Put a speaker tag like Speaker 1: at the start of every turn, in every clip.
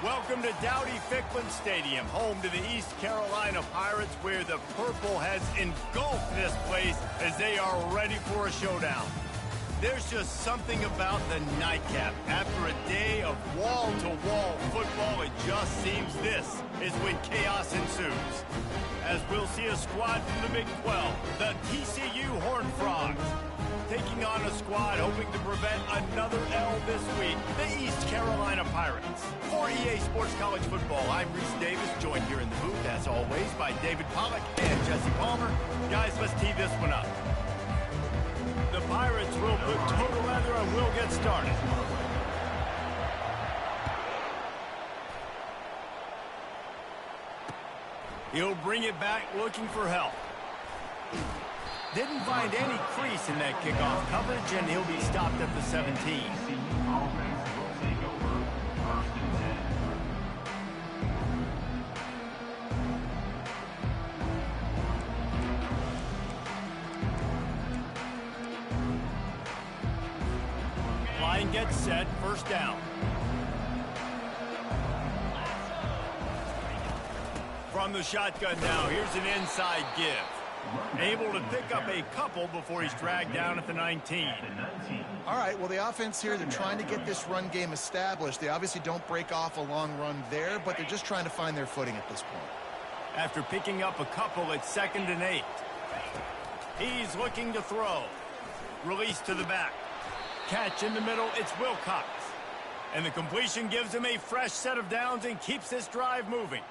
Speaker 1: Welcome to Dowdy-Ficklin Stadium, home to the East Carolina Pirates, where the purple has engulfed this place as they are ready for a showdown. There's just something about the nightcap. After a day of wall-to-wall football, it just seems this is when chaos ensues. As we'll see a squad from the Big 12, the TCU Horned Frogs, taking on a squad hoping to prevent another L this week, the East Carolina Pirates. For EA Sports College Football, I'm Reese Davis, joined here in the booth, as always, by David Pollack and Jesse Palmer. Guys, let's tee this one up. The Pirates will put total leather and we'll get started. He'll bring it back looking for help. Didn't find any crease in that kickoff coverage, and he'll be stopped at the 17. Line gets set, first down. From the shotgun now, here's an inside give. Able to pick up a couple before he's dragged down at the 19.
Speaker 2: All right, well, the offense here, they're trying to get this run game established. They obviously don't break off a long run there, but they're just trying to find their footing at this point.
Speaker 1: After picking up a couple, it's 2nd and 8. He's looking to throw. Release to the back. Catch in the middle, it's Wilcox. And the completion gives him a fresh set of downs and keeps this drive moving.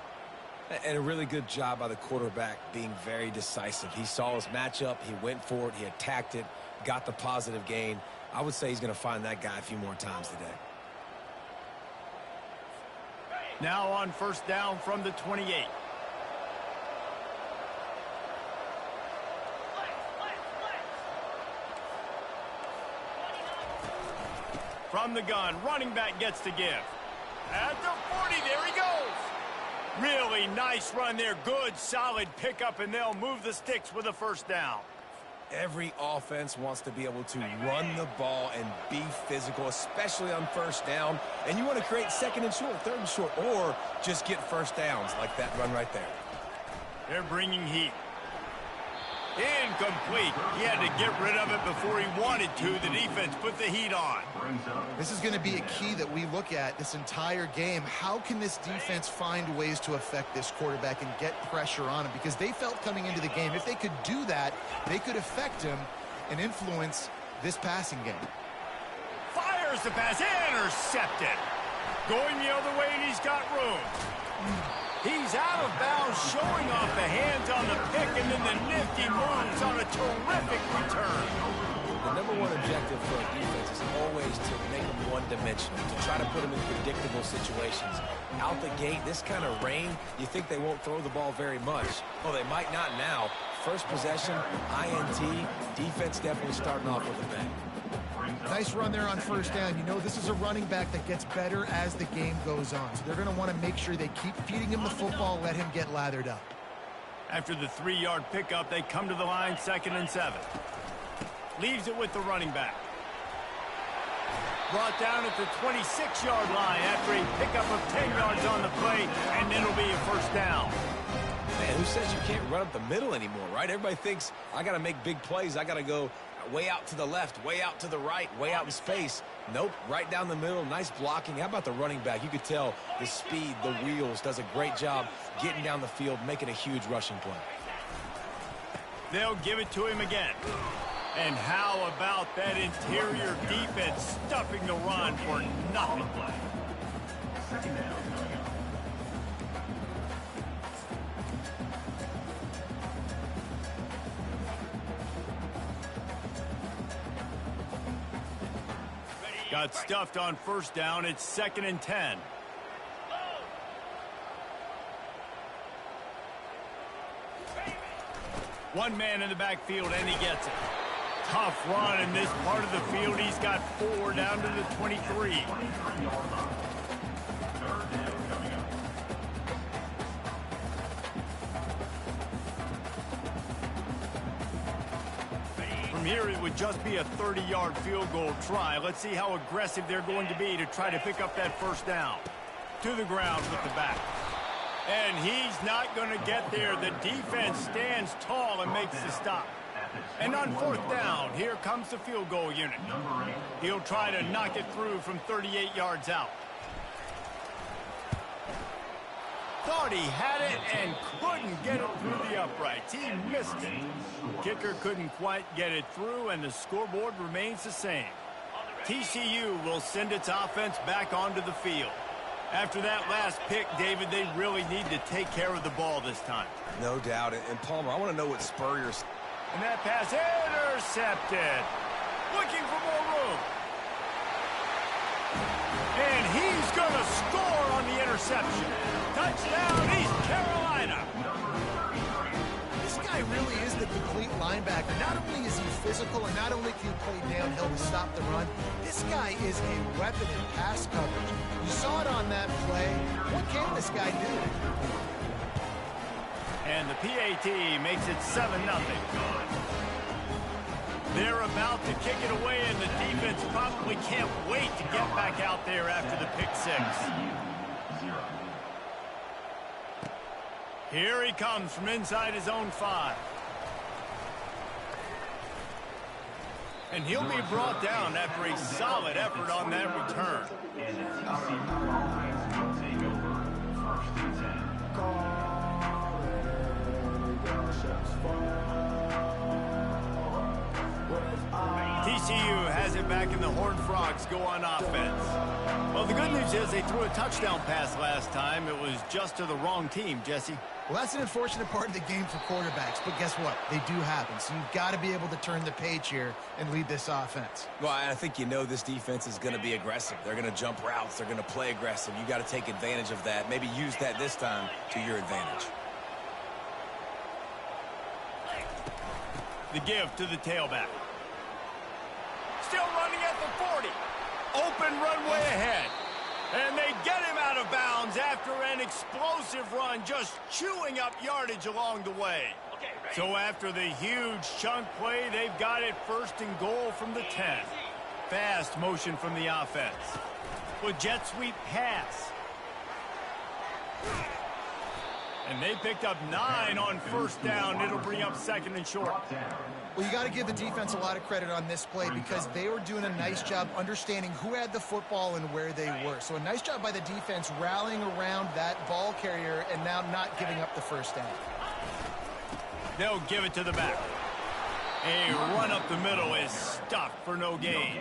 Speaker 3: And a really good job by the quarterback being very decisive. He saw his matchup, he went for it, he attacked it, got the positive gain. I would say he's going to find that guy a few more times today.
Speaker 1: Now on first down from the 28. From the gun, running back gets to give. At the 40, there he goes. Really nice run there. Good, solid pickup, and they'll move the sticks with a first down.
Speaker 3: Every offense wants to be able to run the ball and be physical, especially on first down. And you want to create 2nd and short, 3rd and short, or just get first downs like that run right there.
Speaker 1: They're bringing heat. Incomplete. He had to get rid of it before he wanted to. The defense put the heat on.
Speaker 2: This is going to be a key that we look at this entire game. How can this defense find ways to affect this quarterback and get pressure on him? Because they felt coming into the game, if they could do that, they could affect him and influence this passing game.
Speaker 1: Fires the pass. Intercepted. Going the other way, and he's got room. He's out of bounds, showing off the hands on the pick, and then the nifty moves on a terrific return.
Speaker 3: The number one objective for a defense is always to make them one-dimensional, to try to put them in predictable situations. Out the gate, this kind of rain, you think they won't throw the ball very much. Well, they might not now. First possession, INT, defense definitely starting off with a bang.
Speaker 2: Nice run there on first down. You know, this is a running back that gets better as the game goes on. So they're going to want to make sure they keep feeding him the football, let him get lathered up.
Speaker 1: After the 3-yard pickup, they come to the line, 2nd and 7. Leaves it with the running back. Brought down at the 26-yard line after a pickup of 10 yards on the play, and it'll be a first down.
Speaker 3: Man, who says you can't run up the middle anymore, right? Everybody thinks, I got to make big plays. I got to go way out to the left, way out to the right, way out in space. Nope, right down the middle, nice blocking. How about the running back? You could tell the speed, the wheels, does a great job getting down the field, making a huge rushing play.
Speaker 1: They'll give it to him again. And how about that interior defense stuffing the run for nothing? Got stuffed on first down. It's 2nd and 10. One man in the backfield, and he gets it. Tough run in this part of the field. He's got 4 down to the 23. From here, it would just be a 30-yard field goal try. Let's see how aggressive they're going to be to try to pick up that first down. To the ground with the back. And he's not going to get there. The defense stands tall and makes the stop. And on 4th down, here comes the field goal unit. He'll try to knock it through from 38 yards out. Thought he had it and couldn't get it through the uprights. He missed it. Kicker couldn't quite get it through, and the scoreboard remains the same. TCU will send its offense back onto the field. After that last pick, David, they really need to take care of the ball this time.
Speaker 3: No doubt. And Palmer, I want to know what Spurrier's...
Speaker 1: And that pass intercepted. Looking for more room. And he's going to score on the interception. Touchdown, East Carolina.
Speaker 2: This guy really is the complete linebacker. Not only is he physical and not only can he play downhill to stop the run, this guy is a weapon in pass coverage. You saw it on that play. What can this guy do?
Speaker 1: And the PAT makes it 7-0. They're about to kick it away, and the defense probably can't wait to get back out there after the pick 6. Here he comes from inside his own 5. And he'll be brought down after a solid effort on that return. TCU has it back, and the Horned Frogs go on offense. Well, the good news is they threw a touchdown pass last time. It was just to the wrong team, Jesse.
Speaker 2: Well, that's an unfortunate part of the game for quarterbacks, but guess what? They do happen, so you've got to be able to turn the page here and lead this offense.
Speaker 3: Well, I think you know this defense is going to be aggressive. They're going to jump routes. They're going to play aggressive. You got to take advantage of that. Maybe use that this time to your advantage.
Speaker 1: The give to the tailback. Still running at the 40. Open runway ahead. And they get him out of bounds after an explosive run, just chewing up yardage along the way. So after the huge chunk play, they've got it 1st and goal from the 10. Fast motion from the offense. With jet sweep pass. And they picked up 9 on 1st down. It'll bring up 2nd and short.
Speaker 2: Well, you got to give the defense a lot of credit on this play because they were doing a nice job understanding who had the football and where they were. So a nice job by the defense rallying around that ball carrier and now not giving up the 1st down.
Speaker 1: They'll give it to the back. A run up the middle is stuffed for no gain.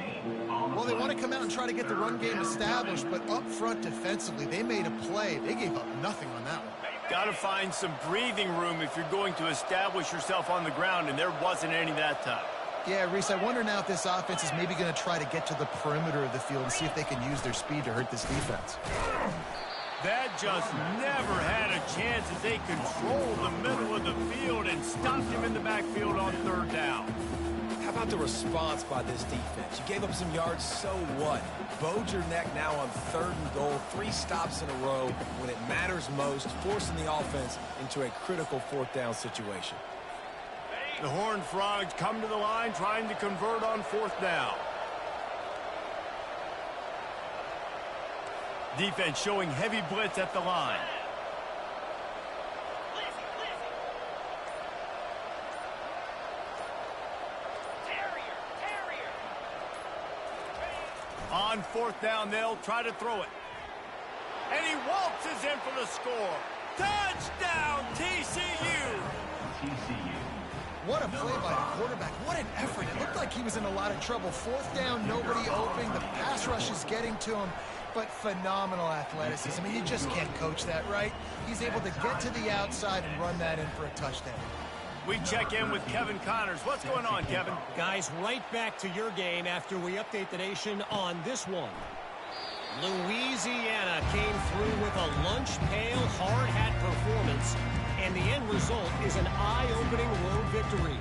Speaker 2: Well, they want to come out and try to get the run game established, but up front defensively, they made a play. They gave up nothing on that one.
Speaker 1: Got to find some breathing room if you're going to establish yourself on the ground, and there wasn't any that time.
Speaker 2: Yeah, Reese, I wonder now if this offense is maybe going to try to get to the perimeter of the field and see if they can use their speed to hurt this defense.
Speaker 1: That just never had a chance as they controlled the middle of the field and stopped him in the backfield on 3rd down.
Speaker 3: How about the response by this defense? You gave up some yards, so what? Bowed your neck now on 3rd and goal, 3 stops in a row when it matters most, forcing the offense into a critical 4th down situation.
Speaker 1: The Horned Frogs come to the line trying to convert on 4th down. Defense showing heavy blitz at the line. On fourth down, they'll try to throw it. And he waltzes in for the score. Touchdown, TCU!
Speaker 2: What a play by the quarterback. What an effort. It looked like he was in a lot of trouble. Fourth down, nobody open. The pass rush is getting to him, but phenomenal athleticism. I mean, you just can't coach that, right? He's able to get to the outside and run that in for a touchdown.
Speaker 1: We check in with Kevin Connors. What's going on, Kevin?
Speaker 4: Guys, right back to your game after we update the nation on this one. Louisiana came through with a lunch pail hard hat performance, and the end result is an eye-opening road victory.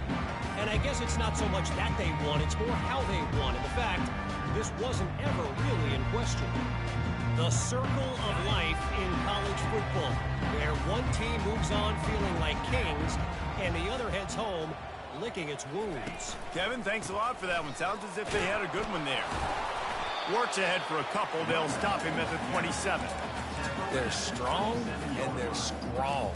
Speaker 4: And I guess it's not so much that they won, it's more how they won. And the fact, this wasn't ever really in question. The circle of life in college football, where one team moves on feeling like kings, and the other heads home licking its wounds.
Speaker 1: Kevin, thanks a lot for that one. Sounds as if they had a good one there. Works ahead for a couple. They'll stop him at the 27.
Speaker 3: They're strong and they're strong.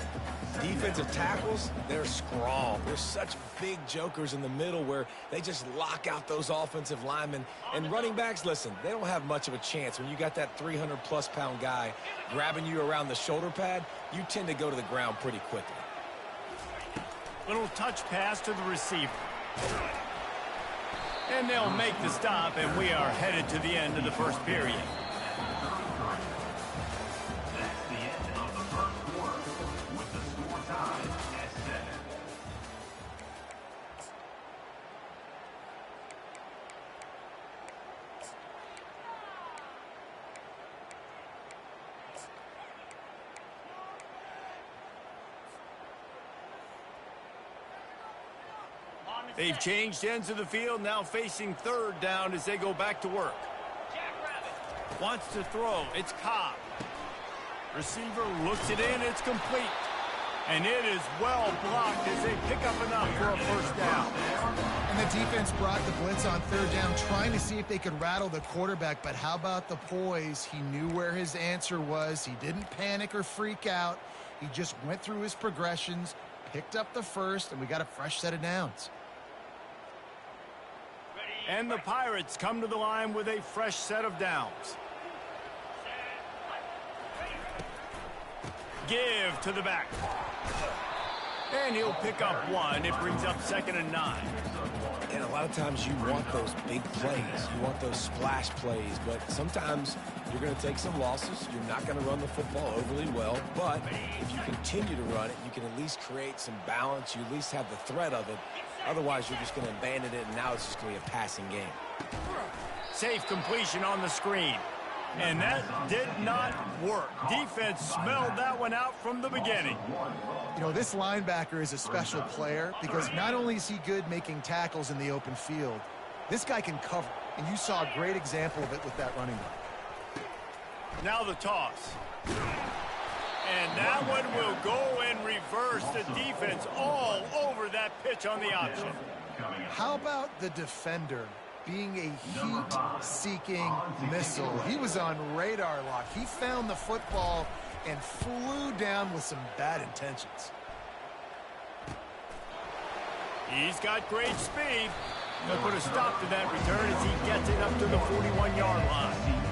Speaker 3: Defensive tackles, they're strong. They're such big jokers in the middle where they just lock out those offensive linemen. And running backs, listen, they don't have much of a chance. When you got that 300-plus pound guy grabbing you around the shoulder pad, you tend to go to the ground pretty quickly.
Speaker 1: Little touch pass to the receiver. And they'll make the stop, and we are headed to the end of the first period.
Speaker 5: That's the end of the first quarter, with the score tied at 7.
Speaker 1: They've changed ends of the field, now facing third down as they go back to work. Wants to throw. It's Cobb. Receiver looks it in. It's complete. And it is well blocked as they pick up enough for a first down.
Speaker 2: And the defense brought the blitz on third down, trying to see if they could rattle the quarterback. But how about the poise? He knew where his answer was. He didn't panic or freak out. He just went through his progressions, picked up the first, and we got a fresh set of downs.
Speaker 1: And the Pirates come to the line with a fresh set of downs. Give to the back. And he'll pick up one. It brings up 2nd and 9.
Speaker 3: And a lot of times you want those big plays. You want those splash plays. But sometimes you're going to take some losses. You're not going to run the football overly well. But if you continue to run it, you can at least create some balance. You at least have the threat of it. Otherwise, you're just going to abandon it, and now it's just going to be a passing game.
Speaker 1: Safe completion on the screen. And that did not work. Defense smelled that one out from the beginning.
Speaker 2: You know, this linebacker is a special player because not only is he good making tackles in the open field, this guy can cover. And you saw a great example of it with that running back.
Speaker 1: Now the toss. And that one will go in reverse. The defense all over that pitch on the option.
Speaker 2: How about the defender being a heat-seeking missile? He was on radar lock. He found the football and flew down with some bad intentions.
Speaker 1: He's got great speed. They'll put a stop to that return as he gets it up to the 41-yard line.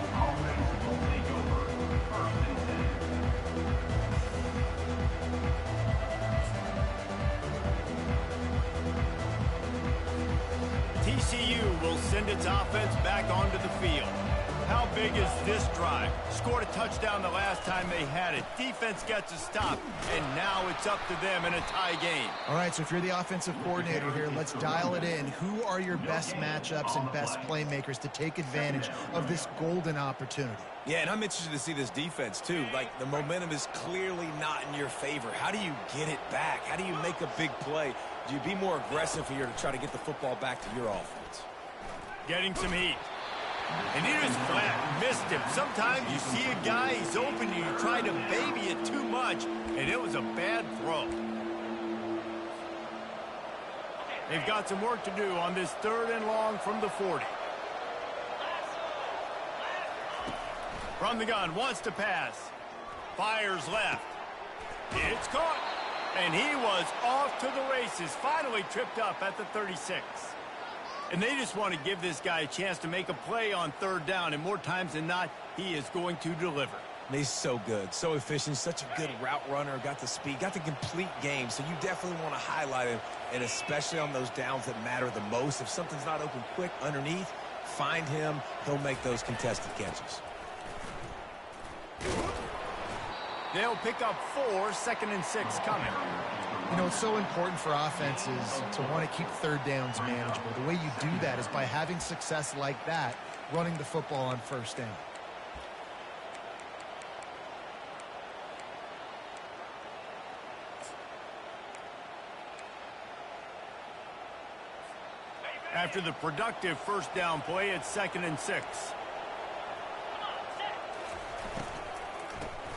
Speaker 1: TCU will send its offense back onto the field. How big is this drive? Scored a touchdown the last time they had it. Defense gets a stop, and now it's up to them in a tie game.
Speaker 2: All right, so if you're the offensive coordinator here, let's dial it in. Who are your best matchups and best playmakers to take advantage of this golden opportunity?
Speaker 3: Yeah, and I'm interested to see this defense, too. Like, the momentum is clearly not in your favor. How do you get it back? How do you make a big play? Do you be more aggressive here to try to get the football back to your offense?
Speaker 1: Getting some heat. And he just flat missed him. Sometimes you see a guy, he's open, and you try to baby it too much, and it was a bad throw. They've got some work to do on this 3rd and long from the 40. From the gun, wants to pass. Fires left. It's caught. And he was off to the races. Finally tripped up at the 36. And they just want to give this guy a chance to make a play on third down, and more times than not, he is going to deliver.
Speaker 3: He's so good, so efficient, such a good route runner, got the speed, got the complete game, so you definitely want to highlight him, and especially on those downs that matter the most. If something's not open quick underneath, find him. He'll make those contested catches.
Speaker 1: They'll pick up 4, 2nd and 6 coming.
Speaker 2: You know, it's so important for offenses to want to keep third downs manageable. The way you do that is by having success like that, running the football on first down.
Speaker 1: After the productive first down play, it's 2nd and 6.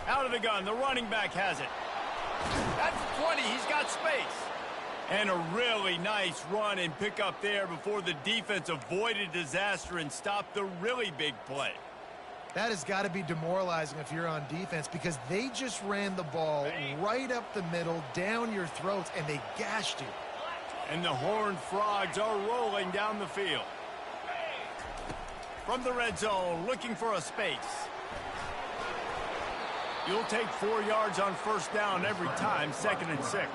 Speaker 1: Out of the gun, the running back has it. At the 20, he's got space. And a really nice run and pick up there before the defense avoided disaster and stopped the really big play.
Speaker 2: That has got to be demoralizing if you're on defense, because they just ran the ball right up the middle, down your throats, and they gashed you.
Speaker 1: And the Horned Frogs are rolling down the field. From the red zone, looking for a space. You'll take 4 yards on first down every time, 2nd and 6.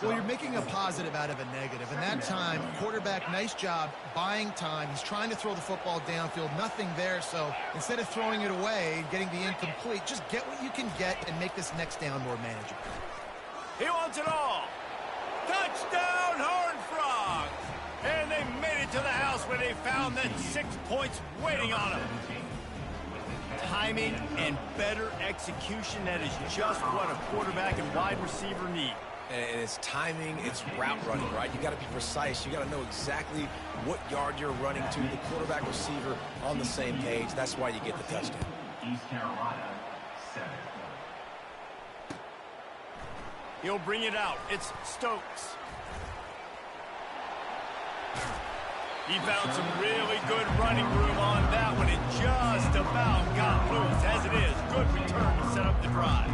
Speaker 2: Well, you're making a positive out of a negative. And that time, quarterback, nice job buying time. He's trying to throw the football downfield. Nothing there. So instead of throwing it away and getting the incomplete, just get what you can get and make this next down more manageable.
Speaker 1: He wants it all. Touchdown, Horned Frogs! And they made it to the house where they found that 6 points waiting on them. Timing and better execution, that is just what a quarterback and wide receiver need.
Speaker 3: And it's timing, it's route running, right? You got to be precise. You got to know exactly what yard you're running to. The quarterback receiver on the same page. That's why you get the touchdown.
Speaker 5: East Carolina, 7.
Speaker 1: He'll bring it out. It's Stokes. He found some really good running room on that one. It just about got loose. As it is, good return to set up the drive.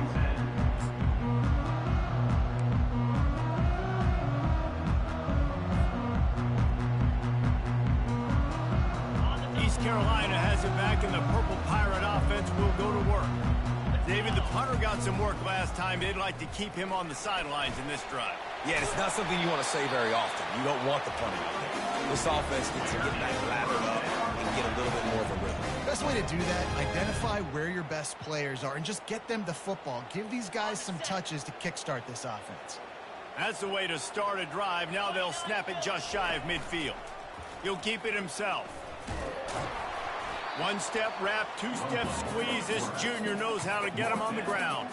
Speaker 1: East Carolina has it back, and the Purple Pirate offense will go to work. David, the punter got some work last time. They'd like to keep him on the sidelines in this drive.
Speaker 3: Yeah, it's not something you want to say very often. You don't want the punter out there. This offense needs to get back lathered up and get a little bit more of a rhythm.
Speaker 2: Best way to do that, identify where your best players are and just get them the football. Give these guys some touches to kickstart this offense.
Speaker 1: That's the way to start a drive. Now they'll snap it just shy of midfield. He'll keep it himself. One-step wrap, two-step squeeze. This junior knows how to get him on the ground.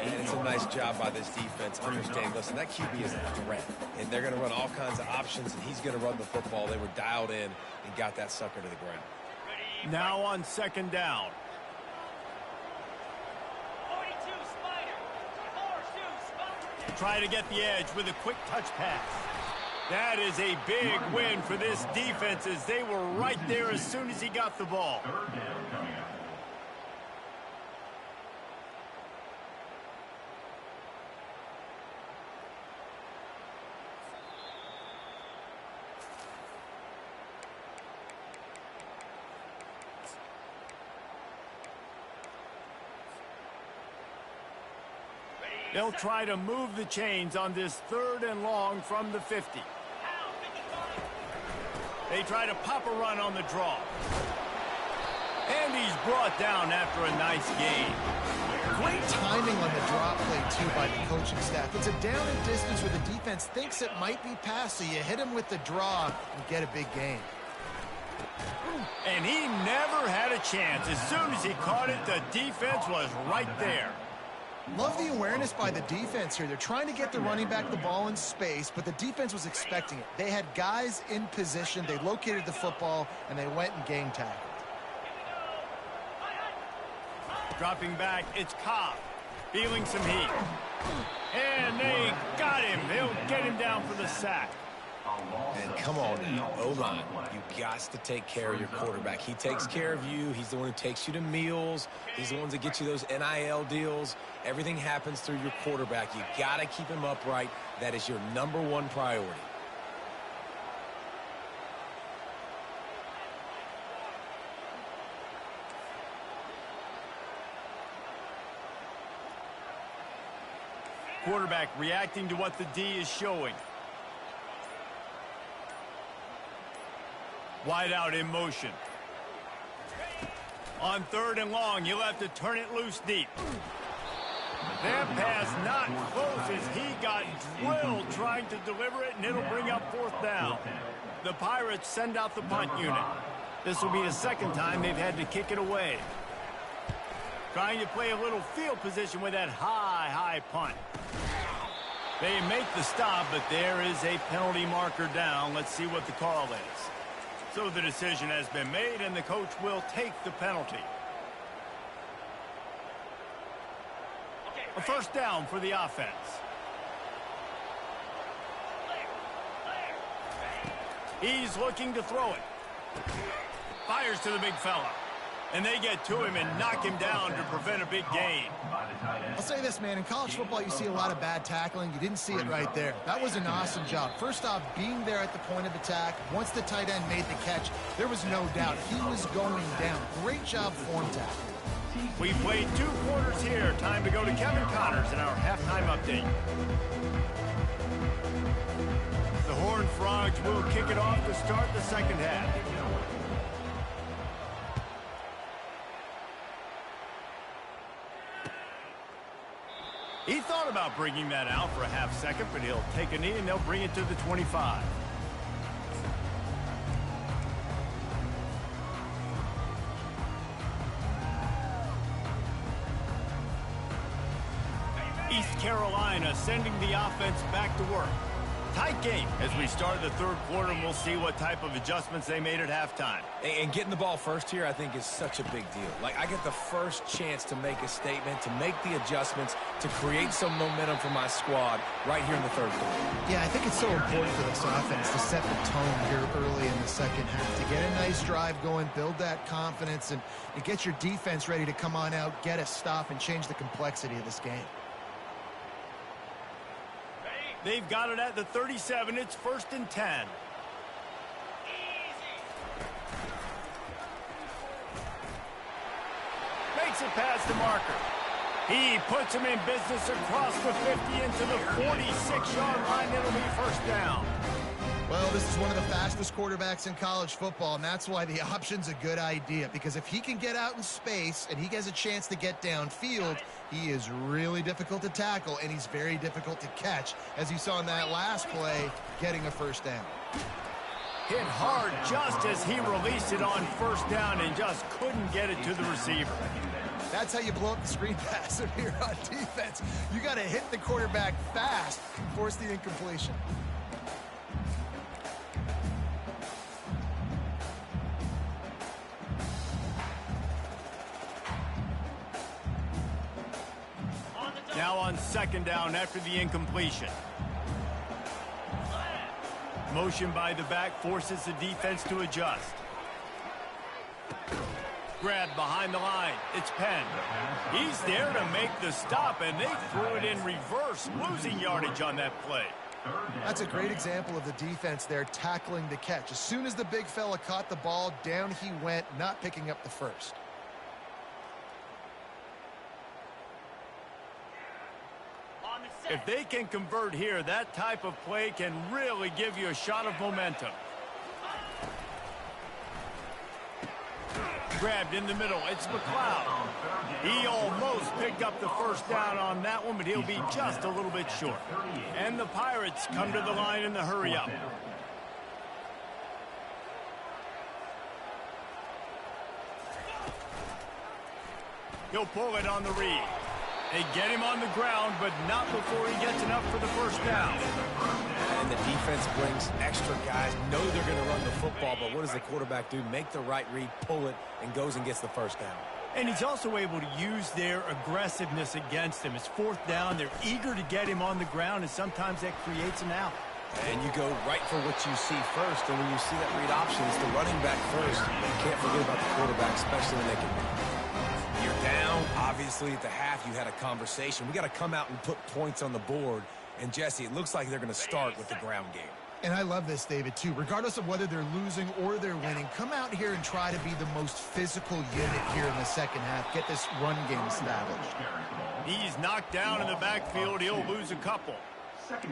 Speaker 3: And it's a nice job by this defense understanding, listen, that QB is a threat. And they're going to run all kinds of options, and he's going to run the football. They were dialed in and got that sucker to the ground.
Speaker 1: Now on 2nd down.
Speaker 6: 42 Spider.
Speaker 1: Try to get the edge with a quick touch pass. That is a big win for this defense, as they were right there as soon as he got the ball.
Speaker 5: 3rd down coming up.
Speaker 1: They'll try to move the chains on this 3rd and long from the 50. They try to pop a run on the draw. And he's brought down after a nice gain.
Speaker 2: Great timing on the draw play, too, by the coaching staff. It's a down and distance where the defense thinks it might be pass, so you hit him with the draw and get a big gain.
Speaker 1: And he never had a chance. As soon as he caught it, the defense was right there.
Speaker 2: Love the awareness by the defense here. They're trying to get the running back the ball in space, but the defense was expecting it. They had guys in position. They located the football, and they went and gang tackled.
Speaker 1: Dropping back, it's Cobb. Feeling some heat. And they got him. They'll get him down for the sack.
Speaker 3: And come on now, O-line, you got to take care of your quarterback. He takes care of you. He's the one who takes you to meals. He's the ones that get you those NIL deals. Everything happens through your quarterback. You got to keep him upright. That is your #1 priority.
Speaker 1: quarterback reacting to what the D is showing. Wide out in motion. On 3rd and long, you'll have to turn it loose deep. That pass not close as he got drilled trying to deliver it, and it'll bring up 4th down. The Pirates send out the punt unit. This will be the 2nd time they've had to kick it away. Trying to play a little field position with that high punt. They make the stop, but there is a penalty marker down. Let's see what the call is. So the decision has been made, and the coach will take the penalty. A 1st down for the offense. He's looking to throw it. Fires to the big fella. And they get to him and knock him down to prevent a big gain.
Speaker 2: I'll say this, man. In college football, you see a lot of bad tackling. You didn't see it right there. That was an awesome job. First off, being there at the point of attack. Once the tight end made the catch, there was no doubt he was going down. Great job form tackling.
Speaker 1: We played 2 quarters here. Time to go to Kevin Connors in our halftime update. The Horned Frogs will kick it off to start the 2nd half. He thought about bringing that out for a half second, but he'll take a knee and they'll bring it to the 25. East Carolina sending the offense back to work. Tight game as we start the 3rd quarter, and we'll see what type of adjustments they made at halftime.
Speaker 3: And getting the ball first here, I think, is such a big deal. Like, I get the first chance to make a statement, to make the adjustments, to create some momentum for my squad right here in the 3rd quarter.
Speaker 2: Yeah, I think it's so important for this offense to set the tone here early in the 2nd half, to get a nice drive going, build that confidence, and get your defense ready to come on out, get a stop, and change the complexity of this game.
Speaker 1: They've got it at the 37. It's 1st and 10. Makes it past the marker. He puts him in business across the 50 into the 46-yard line. It'll be 1st down.
Speaker 2: Well, this is one of the fastest quarterbacks in college football, and that's why the option's a good idea, because if he can get out in space and he gets a chance to get downfield, he is really difficult to tackle, and he's very difficult to catch, as you saw in that last play, getting a 1st down.
Speaker 1: Hit hard just as he released it on 1st down and just couldn't get it to the receiver.
Speaker 2: That's how you blow up the screen pass if you're on defense. You got to hit the quarterback fast and force the incompletion.
Speaker 1: Now on 2nd down after the incompletion. Motion by the back forces the defense to adjust. Grab behind the line. It's Penn. He's there to make the stop, and they threw it in reverse, losing yardage on that play.
Speaker 2: That's a great example of the defense there tackling the catch. As soon as the big fella caught the ball, down he went, not picking up the 1st.
Speaker 1: If they can convert here, that type of play can really give you a shot of momentum. Grabbed in the middle. It's McLeod. He almost picked up the 1st down on that one, but he'll be just a little bit short. And the Pirates come to the line in the hurry-up. He'll pull it on the read. They get him on the ground, but not before he gets enough for the 1st down.
Speaker 3: And the defense brings extra guys, know they're going to run the football, but what does the quarterback do? Make the right read, pull it, and goes and gets the 1st down.
Speaker 1: And he's also able to use their aggressiveness against him. It's 4th down. They're eager to get him on the ground, and sometimes that creates an out.
Speaker 3: And you go right for what you see first, and when you see that read option, it's the running back first. You can't forget about the quarterback, especially when they can move. You're down. Obviously, at the half, you had a conversation. We got to come out and put points on the board. And, Jesse, it looks like they're going to start with the ground game.
Speaker 2: And I love this, David, too. Regardless of whether they're losing or they're winning, come out here and try to be the most physical unit here in the second half. Get this run game established.
Speaker 1: He's knocked down in the backfield. He'll lose a couple.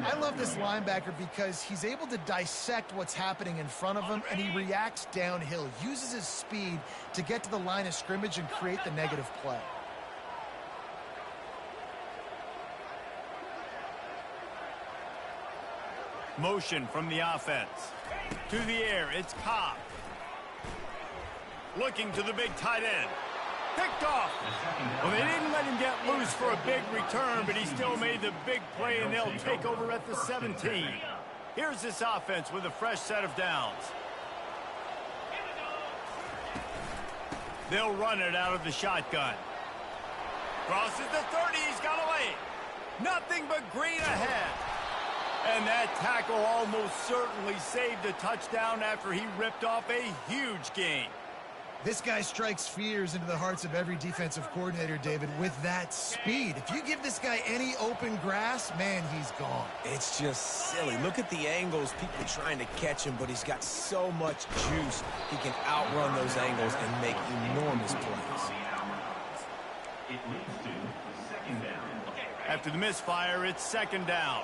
Speaker 2: I love this linebacker because he's able to dissect what's happening in front of him, and he reacts downhill, uses his speed to get to the line of scrimmage and create the negative play.
Speaker 1: Motion from the offense. To the air, it's Cobb. Looking to the big tight end. Picked off. Well, they didn't let him get loose for a big return, but he still made the big play, and they'll take over at the 17. Here's this offense with a fresh set of downs. They'll run it out of the shotgun. Crosses the 30. He's got away. Nothing but green ahead. And that tackle almost certainly saved a touchdown after he ripped off a huge gain.
Speaker 2: This guy strikes fears into the hearts of every defensive coordinator, David, with that speed. If you give this guy any open grass, man, he's gone.
Speaker 3: It's just silly. Look at the angles, people trying to catch him, but he's got so much juice. He can outrun those angles and make enormous plays.
Speaker 5: It leads to second down.
Speaker 1: After the misfire, it's second down.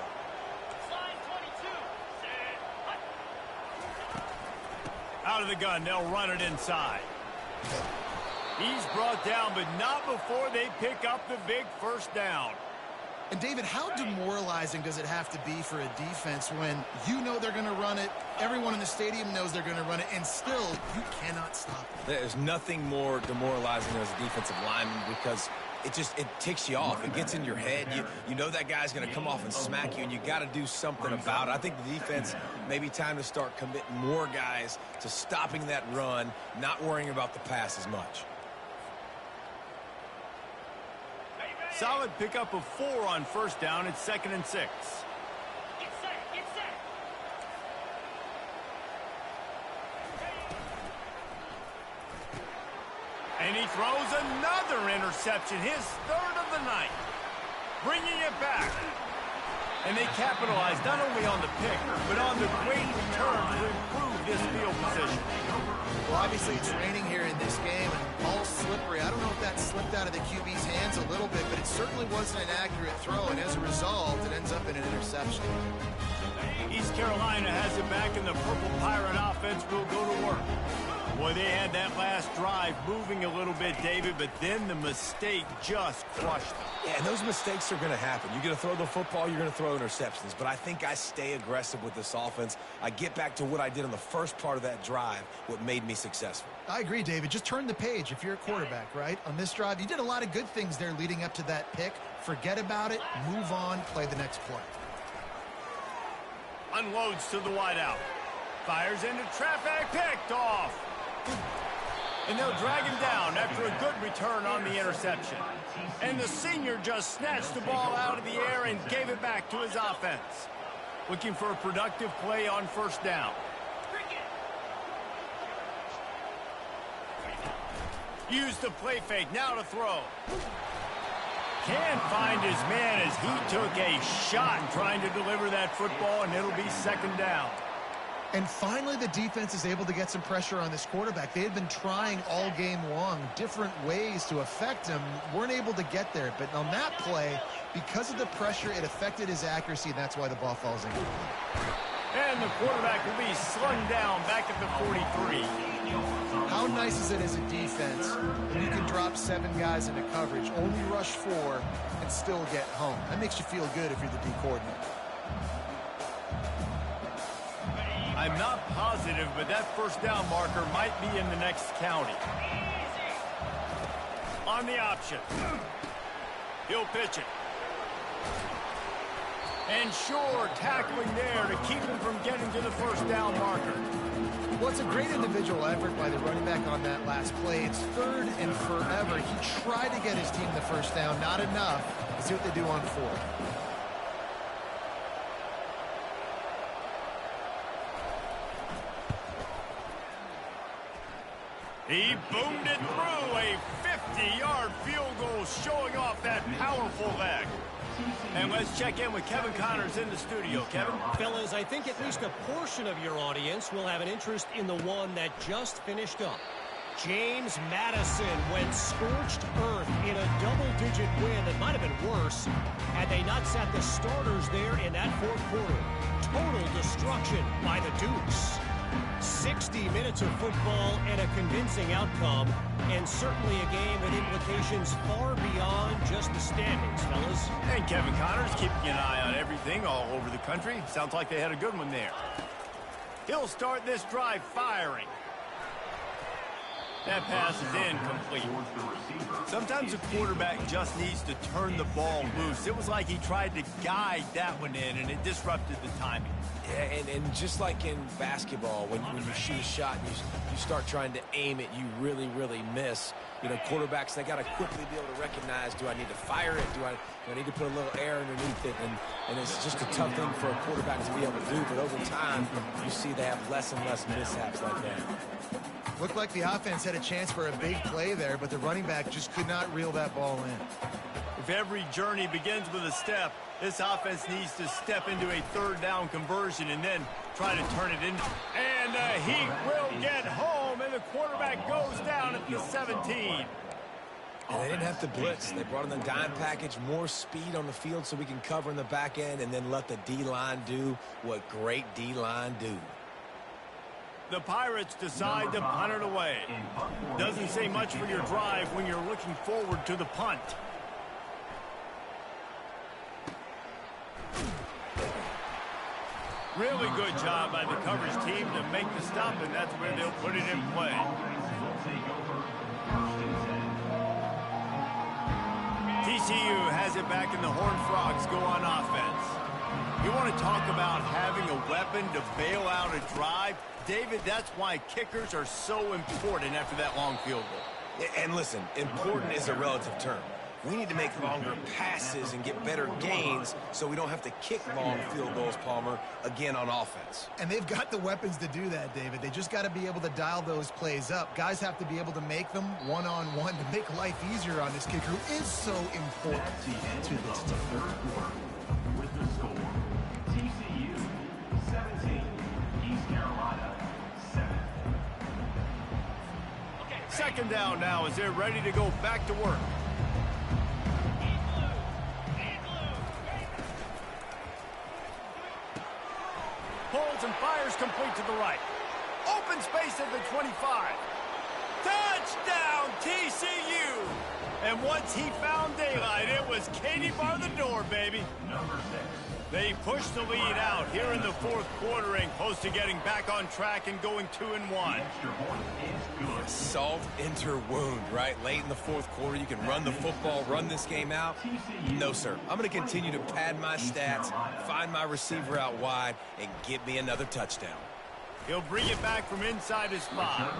Speaker 1: Out of the gun, they'll run it inside. He's brought down, but not before they pick up the big first down.
Speaker 2: And, David, how demoralizing does it have to be for a defense when you know they're going to run it, everyone in the stadium knows they're going to run it, and still you cannot stop it?
Speaker 3: There's nothing more demoralizing as a defensive lineman because it ticks you off. It gets in your head. You know that guy's going to come off and smack you, and you got to do something about it. I think the defense maybe time to start committing more guys to stopping that run, not worrying about the pass as much.
Speaker 1: Solid pickup of 4 on first down. It's 2nd and 6.
Speaker 6: Get set.
Speaker 1: And he throws another interception, his 3rd of the night. Bringing it back. And they capitalize not only on the pick, but on the great return to improve this field position.
Speaker 2: Well, obviously it's raining here in this game, and ball's slippery. I don't know if that slipped out of the QB's hands a little bit, but it certainly wasn't an accurate throw, and as a result, it ends up in an interception.
Speaker 1: East Carolina has it back, and the Purple Pirate offense will go to work. Boy, they had that last drive moving a little bit, David, but then the mistake just crushed them.
Speaker 3: Yeah, and those mistakes are going to happen. You're going to throw the football, you're going to throw interceptions. But I think I stay aggressive with this offense. I get back to what I did on the first part of that drive, what made me successful.
Speaker 2: I agree, David. Just turn the page if you're a quarterback, right? On this drive, you did a lot of good things there leading up to that pick. Forget about it, move on, play the next play.
Speaker 1: Unloads to the wideout. Fires into traffic, picked off. And they'll drag him down after a good return on the interception. And the senior just snatched the ball out of the air and gave it back to his offense. Looking for a productive play on first down. Use the play fake, now to throw. Can't find his man as he took a shot trying to deliver that football, and it'll be second down.
Speaker 2: And finally, the defense is able to get some pressure on this quarterback. They had been trying all game long, different ways to affect him, weren't able to get there. But on that play, because of the pressure, it affected his accuracy, and that's why the ball falls in.
Speaker 1: And the quarterback will be slung down back at the 43.
Speaker 2: How nice is it as a defense when you can drop 7 guys into coverage, only rush 4, and still get home? That makes you feel good if you're the D coordinator.
Speaker 1: I'm not positive, but that first down marker might be in the next county. On the option. He'll pitch it. And sure, tackling there to keep him from getting to the first down marker.
Speaker 2: Well, it's a great individual effort by the running back on that last play. It's 3rd and forever. He tried to get his team the first down. Not enough. Let's see what they do on 4th.
Speaker 1: He boomed it through a 50-yard field goal, showing off that powerful leg. And let's check in with Kevin Connors in the studio. Kevin?
Speaker 4: Fellas, I think at least a portion of your audience will have an interest in the one that just finished up. James Madison went scorched earth in a double-digit win that might have been worse had they not sat the starters there in that fourth quarter. Total destruction by the Dukes. 60 minutes of football and a convincing outcome, and certainly a game with implications far beyond just the standings, fellas.
Speaker 1: And Kevin Connors keeping an eye on everything all over the country. Sounds like they had a good one there. He'll start this drive firing. That pass is incomplete. Sometimes a quarterback just needs to turn the ball loose. It was like he tried to guide that one in, and it disrupted the timing.
Speaker 3: Yeah, and just like in basketball, when you shoot a shot and you start trying to aim it, you really, really miss. You know, quarterbacks, they got to quickly be able to recognize, do I need to fire it? Do I need to put a little air underneath it? And it's just a tough thing for a quarterback to be able to do. But over time, you see they have less and less mishaps like that.
Speaker 2: Looked like the offense had a chance for a big play there, but the running back just could not reel that ball in.
Speaker 1: If every journey begins with a step, this offense needs to step into a third down conversion and then try to turn it in. And he will get home, and the quarterback goes down at the 17.
Speaker 3: And they didn't have to blitz. They brought in the dime package, more speed on the field so we can cover in the back end and then let the D-line do what great D-line do.
Speaker 1: The Pirates decide to punt it away. Doesn't say much for your drive when you're looking forward to the punt. Really good job by the coverage team to make the stop, and that's where they'll put it in play. TCU has it back, and the Horned Frogs go on offense. You want to talk about having a weapon to bail out a drive? David, that's why kickers are so important after that long field goal.
Speaker 3: And listen, important is a relative term. We need to make longer passes and get better gains so we don't have to kick long field goals, Palmer, again on offense.
Speaker 2: And they've got the weapons to do that, David. They just got to be able to dial those plays up. Guys have to be able to make them one-on-one to make life easier on this kicker, who is so important to this team.
Speaker 5: With the score, TCU 17, East Carolina 7.
Speaker 1: Second down now as they're ready to go back to work. Pulls and fires complete to the right. Open space at the 25. Touchdown, TCU! And once he found daylight, it was Katie bar the door, baby.
Speaker 5: Number 6.
Speaker 1: They push the lead out here in the fourth quarter and close to getting back on track and going 2-1.
Speaker 5: Extra point is good.
Speaker 3: Salt enter wound, right? Late in the fourth quarter, you can run the football, run this game out. No, sir. I'm going to continue to pad my stats, find my receiver out wide, and get me another touchdown.
Speaker 1: He'll bring it back from inside his spot.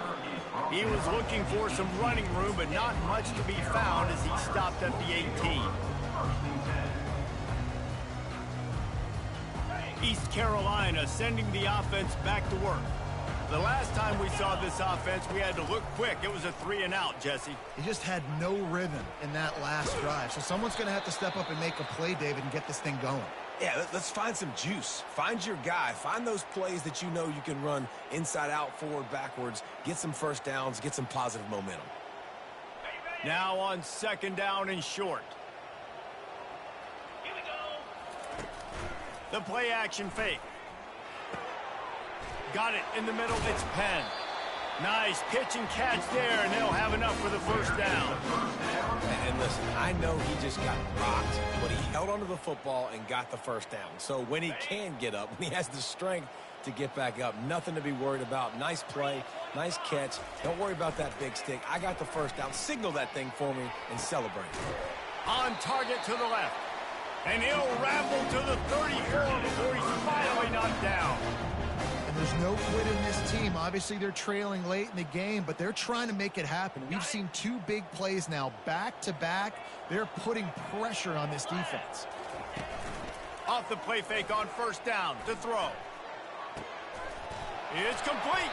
Speaker 1: He was looking for some running room, but not much to be found as he stopped at the 18. East Carolina sending the offense back to work. The last time we saw this offense, we had to look quick. It was a 3-and-out, Jesse.
Speaker 2: He just had no rhythm in that last drive. So someone's going to have to step up and make a play, David, and get this thing going.
Speaker 3: Yeah, let's find some juice. Find your guy. Find those plays that you know you can run inside out, forward, backwards. Get some first downs. Get some positive momentum.
Speaker 1: Now on second down and short.
Speaker 6: Here we go.
Speaker 1: The play action fake. Got it in the middle. It's Penn. Nice pitch and catch there, and they'll have enough for the first down.
Speaker 3: And listen, I know he just got rocked, but he held onto the football and got the first down. So when he can get up, when he has the strength to get back up, nothing to be worried about. Nice play, nice catch. Don't worry about that big stick. I got the first down. Signal that thing for me and celebrate.
Speaker 1: On target to the left. And he'll ramble to the 34 before he's finally knocked down.
Speaker 2: And there's no quit in this team. Obviously, they're trailing late in the game, but they're trying to make it happen. We've seen two big plays now, back-to-back. They're putting pressure on this defense.
Speaker 1: Off the play fake on first down to throw. It's complete.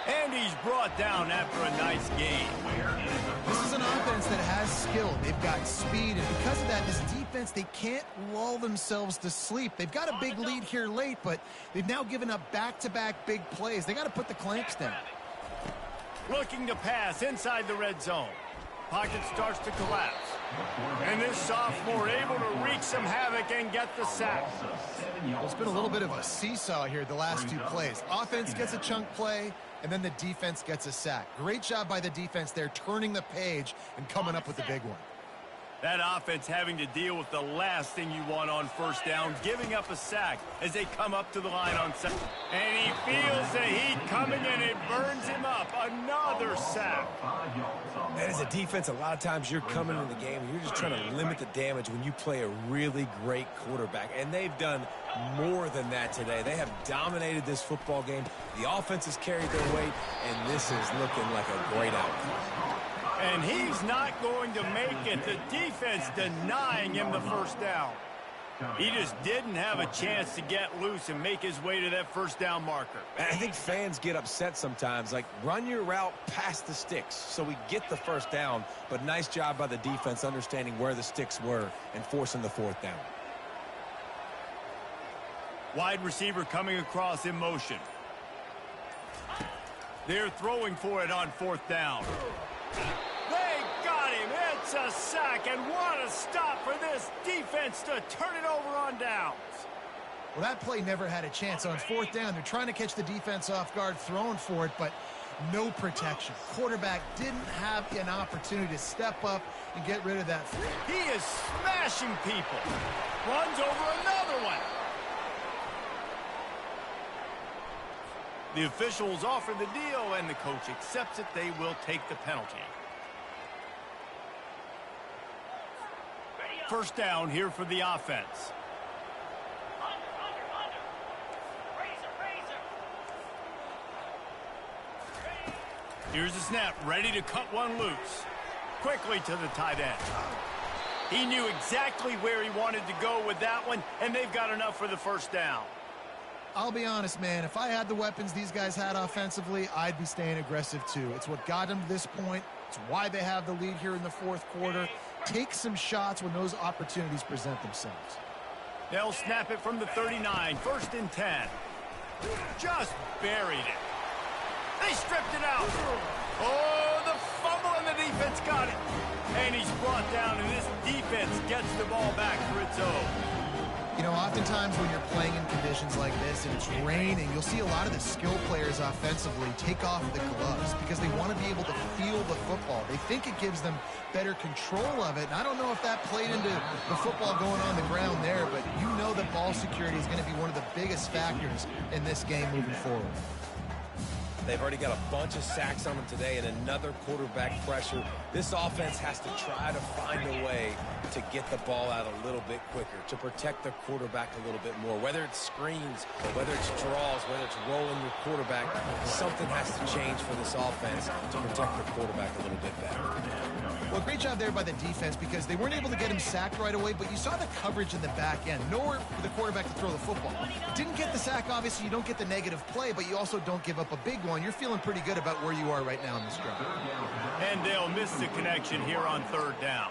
Speaker 1: And he's brought down after a nice game.
Speaker 2: This is an offense that has skill. They've got speed, and because of that, this defense, they can't lull themselves to sleep. They've got a big lead here late, but they've now given up back-to-back big plays. They got to put the clamps down.
Speaker 1: Looking to pass inside the red zone. Pocket starts to collapse. And this sophomore able to wreak some havoc and get the sack.
Speaker 2: Well, it's been a little bit of a seesaw here the last two plays. Offense gets a chunk play, and then the defense gets a sack. Great job by the defense there, turning the page and coming up with the big one.
Speaker 1: That offense having to deal with the last thing you want on first down, giving up a sack as they come up to the line on second. And he feels the heat coming, and it burns him up. Another sack.
Speaker 3: And as a defense, a lot of times you're coming into the game and you're just trying to limit the damage when you play a really great quarterback. And they've done more than that today. They have dominated this football game. The offense has carried their weight, and this is looking like a great outcome.
Speaker 1: And he's not going to make it. The defense denying him the first down. He just didn't have a chance to get loose and make his way to that first down marker.
Speaker 3: And I think fans get upset sometimes. Like, run your route past the sticks so we get the first down. But nice job by the defense understanding where the sticks were and forcing the fourth down.
Speaker 1: Wide receiver coming across in motion. They're throwing for it on fourth down. They got him. It's a sack, and what a stop for this defense to turn it over on downs.
Speaker 2: Well, that play never had a chance. On fourth down, they're trying to catch the defense off guard, throwing for it, but no protection. Quarterback didn't have an opportunity to step up and get rid of that.
Speaker 1: He is smashing people. Runs over another one. The officials offer the deal, and the coach accepts it. They will take the penalty. First down here for the offense.
Speaker 6: Under. Razor.
Speaker 1: Here's the snap, ready to cut one loose. Quickly to the tight end. He knew exactly where he wanted to go with that one, and they've got enough for the first down.
Speaker 2: I'll be honest, man. If I had the weapons these guys had offensively, I'd be staying aggressive too. It's what got them to this point. It's why they have the lead here in the fourth quarter. Take some shots when those opportunities present themselves.
Speaker 1: They'll snap it from the 39. First and 10. Just buried it. They stripped it out. Oh, the fumble, and the defense got it. And he's brought down, and this defense gets the ball back for its own.
Speaker 2: You know, oftentimes when you're playing in conditions like this and it's raining, you'll see a lot of the skill players offensively take off the gloves because they want to be able to feel the football. They think it gives them better control of it. And I don't know if that played into the football going on the ground there, but you know that ball security is going to be one of the biggest factors in this game moving forward.
Speaker 3: They've already got a bunch of sacks on them today and another quarterback pressure. This offense has to try to find a way to get the ball out a little bit quicker, to protect the quarterback a little bit more. Whether it's screens, whether it's draws, whether it's rolling your quarterback, something has to change for this offense to protect the quarterback a little bit better.
Speaker 2: Well, great job there by the defense because they weren't able to get him sacked right away, but you saw the coverage in the back end. Nowhere for the quarterback to throw the football. Didn't get the sack, obviously. You don't get the negative play, but you also don't give up a big one. You're feeling pretty good about where you are right now in this drive.
Speaker 1: And they'll miss the connection here on third down.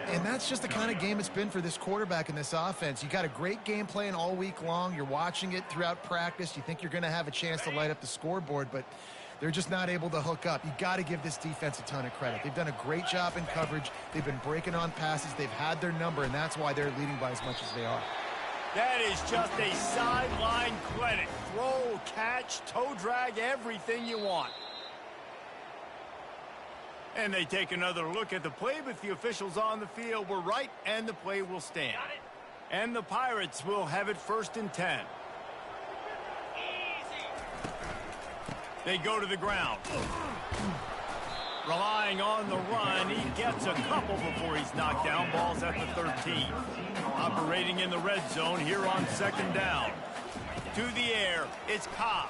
Speaker 2: And that's just the kind of game it's been for this quarterback in this offense. You got a great game plan all week long. You're watching it throughout practice. You think you're going to have a chance to light up the scoreboard, but they're just not able to hook up. You got to give this defense a ton of credit. They've done a great job in coverage. They've been breaking on passes. They've had their number, and that's why they're leading by as much as they are.
Speaker 1: That is just a sideline clinic. Throw, catch, toe drag, everything you want. And they take another look at the play, but the officials on the field were right, and the play will stand. And the Pirates will have it first and 10. They go to the ground. Relying on the run, he gets a couple before he's knocked down. Ball's at the 13. Operating in the red zone here on second down. To the air, it's Cobb.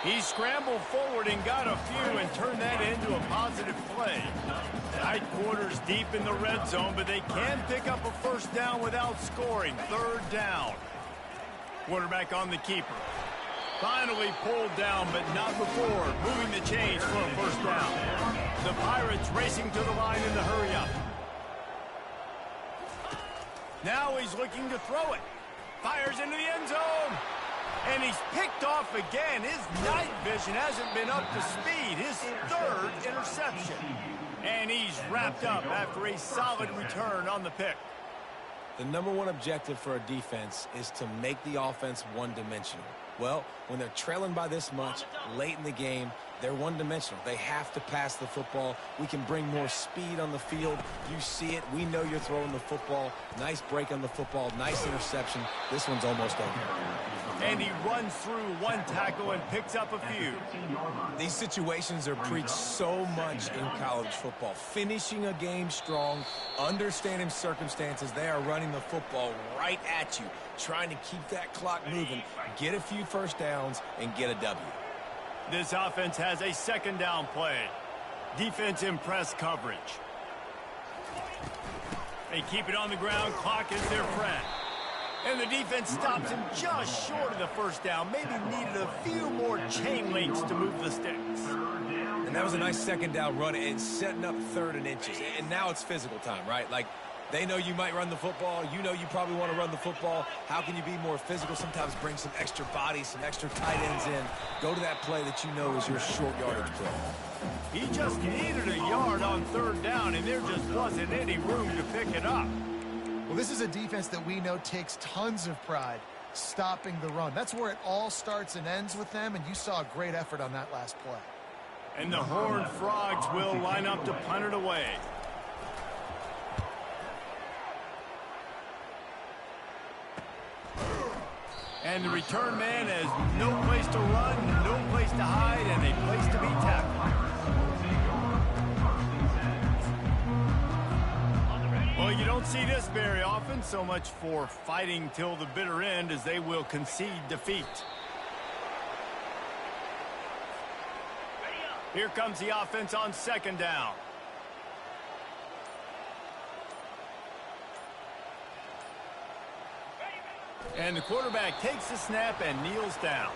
Speaker 1: He scrambled forward and got a few and turned that into a positive play. Tight quarters deep in the red zone, but they can pick up a first down without scoring. Third down. Quarterback on the keeper. Finally pulled down, but not before moving the chains for a first down. The Pirates racing to the line in the hurry-up. Now he's looking to throw it. Fires into the end zone. And he's picked off again. His night vision hasn't been up to speed. His third interception. And he's wrapped up after a solid return on the pick.
Speaker 3: The number one objective for a defense is to make the offense one-dimensional. Well, when they're trailing by this much late in the game, they're one-dimensional. They have to pass the football. We can bring more speed on the field. You see it. We know you're throwing the football. Nice break on the football. Nice interception. This one's almost over.
Speaker 1: And he runs through one tackle and picks up a few.
Speaker 3: These situations are preached so much in college football. Finishing a game strong, understanding circumstances. They are running the football right at you, trying to keep that clock moving, get a few first downs, and get a W.
Speaker 1: This offense has a second down play. Defense in press coverage. They keep it on the ground. Clock is their friend. And the defense stops him just short of the first down. Maybe needed a few more chain links to move the sticks.
Speaker 3: And that was a nice second down run and setting up 3rd and inches. And now it's physical time, right? Like, they know you might run the football. You know you probably want to run the football. How can you be more physical? Sometimes bring some extra bodies, some extra tight ends in. Go to that play that you know is your short yardage play.
Speaker 1: He just needed a yard on 3rd down, and there just wasn't any room to pick it up.
Speaker 2: Well, this is a defense that we know takes tons of pride stopping the run. That's where it all starts and ends with them, and you saw a great effort on that last play.
Speaker 1: And the Horned Frogs will line up to punt it away. And the return man has no place to run, no place to hide, and a place to be tackled. Well, you don't see this very often. So much for fighting till the bitter end as they will concede defeat. Here comes the offense on 2nd down. And the quarterback takes the snap and kneels down.